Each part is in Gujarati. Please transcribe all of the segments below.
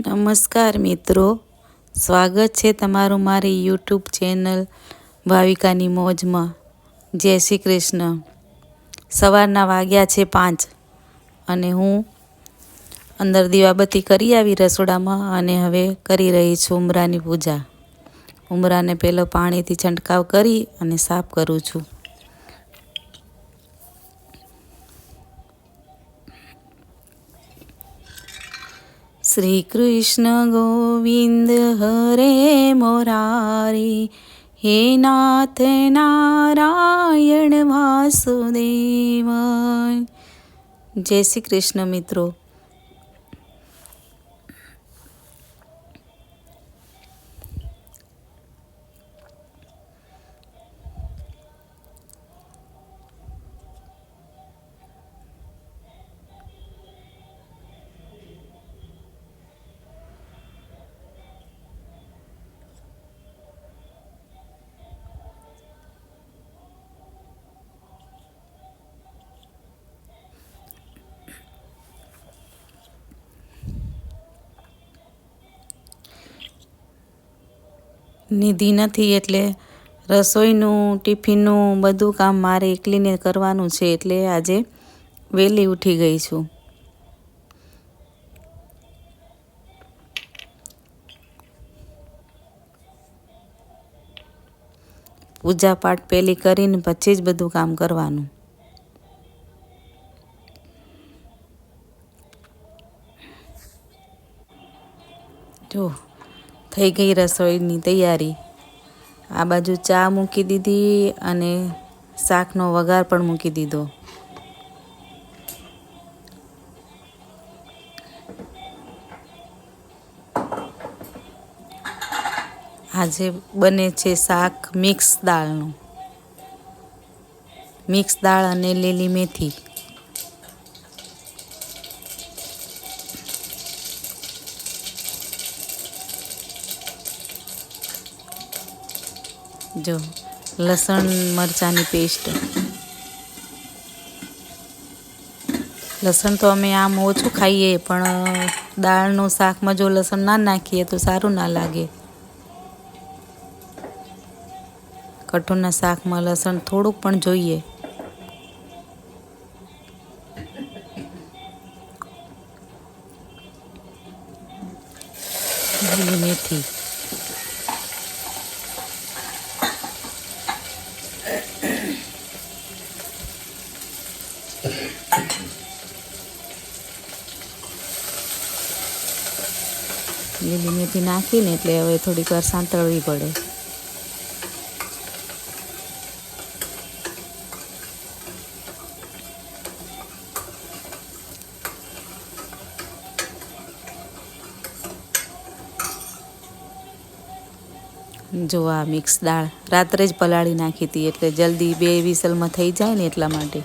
નમસ્કાર મિત્રો, સ્વાગત છે તમારું મારી યુટ્યુબ ચેનલ ભાવિકાની મોજમાં। જય શ્રી કૃષ્ણ। સવારના વાગ્યા છે 5 અને હું અંદર દીવાબત્તી કરી આવી રસોડામાં અને હવે કરી રહી છું ઉંબરાની પૂજા। ઉંબરાને પહેલો પાણીથી છંટકાવ કરી અને સાફ કરું છું। श्री कृष्ण गोविंद हरे मुरारी, हे नाथ नारायण वासुदेव। जय श्री कृष्ण मित्रों। નિધિ નથી એટલે રસોઈનું ટિફિનનું બધું કામ મારે એકલીને કરવાનું છે, એટલે આજે વહેલી ઉઠી ગઈ છું। પૂજા પાઠ પહેલી કરીને પછી જ બધું કામ કરવાનું। જો થઈ ગઈ રસોઈની તૈયારી। આ બાજુ ચા મૂકી દીધી અને શાકનો વઘાર પણ મૂકી દીધો। આજે બને છે શાક મિક્સ દાળનું। મિક્સ દાળ અને લીલી મેથી। જો લસણ મરચાંની પેસ્ટ। લસણ તો અમે આમ ઓછું ખાઈએ, પણ દાળનું શાકમાં જો લસણ ના નાખીએ તો સારું ના લાગે। કઠોળના શાકમાં લસણ થોડુંક પણ જોઈએ। લીલી મેથી। લીલી મેથી નાખીને એટલે હવે થોડીક વાર સાંતળવી પડે। જો આ મિક્સ દાળ રાત્રે જ પલાળી નાખી હતી, એટલે જલ્દી 2 વિસલમાં થઈ જાય ને એટલા માટે।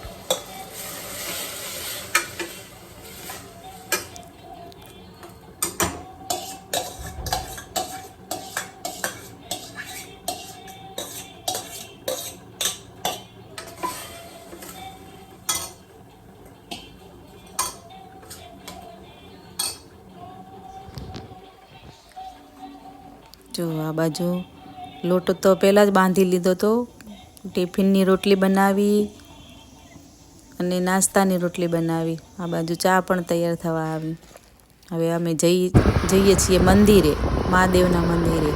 જો આ બાજુ લોટ તો પહેલાં જ બાંધી લીધો તો, ટિફિનની રોટલી બનાવી અને નાસ્તાની રોટલી બનાવી। આ બાજુ ચા પણ તૈયાર થવા આવી। હવે અમે જઈએ છીએ મંદિરે, મહાદેવના મંદિરે।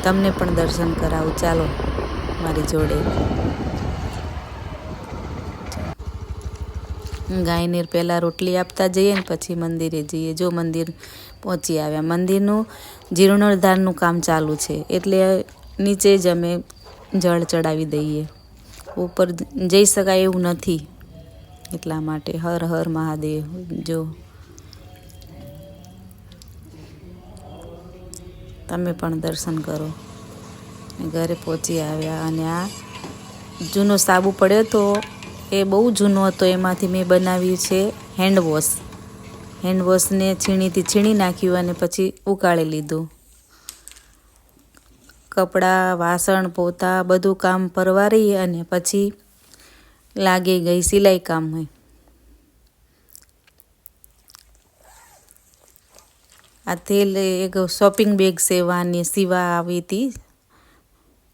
તમને પણ દર્શન કરાવું, ચાલો મારી જોડે। ગાયને પહેલાં રોટલી આપતા જઈએ ને પછી મંદિરે જઈએ। જો મંદિર પહોંચી આવ્યા। મંદિરનું જીર્ણોદ્ધારનું કામ ચાલુ છે, એટલે નીચે જ અમે જળ ચડાવી દઈએ। ઉપર જઈ શકાય એવું નથી, એટલા માટે હર હર મહાદેવ। જો તમે પણ દર્શન કરો। ઘરે પહોંચી આવ્યા અને આ જૂનો સાબુ પડ્યો તો એ બહુ જૂનો હતો, એમાંથી મેં બનાવ્યું છે હેન્ડવોશ। હેન્ડવોશને છીણીથી છીણી નાખ્યું અને પછી ઉકાળી લીધું। કપડાં, વાસણ, પોતા બધું કામ પરવારી અને પછી લાગી ગઈ સિલાઈ કામમાં। આ તેલ એક શોપિંગ બેગ સીવા આવી હતી.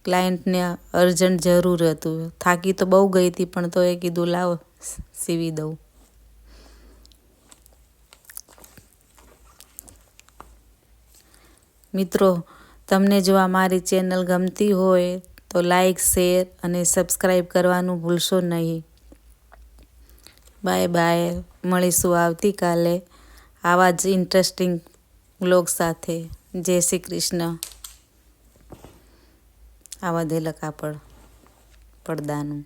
ક્લાયન્ટને અર્જન્ટ જરૂર હતું. થાકી તો બહુ ગઈ હતી, પણ તો એ કીધું લાવ સીવી દઉં. મિત્રો, તમને જો આ મારી ચેનલ ગમતી હોય તો લાઈક, શેર અને સબસ્ક્રાઈબ કરવાનું ભૂલશો નહીં. Bye bye. મળીશું આવતીકાલે આવા જ ઇન્ટરેસ્ટિંગ વ્લોગ સાથે. જય શ્રી કૃષ્ણ. આ વધેલા કાપડ પડદાનું.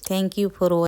Thank you for watching.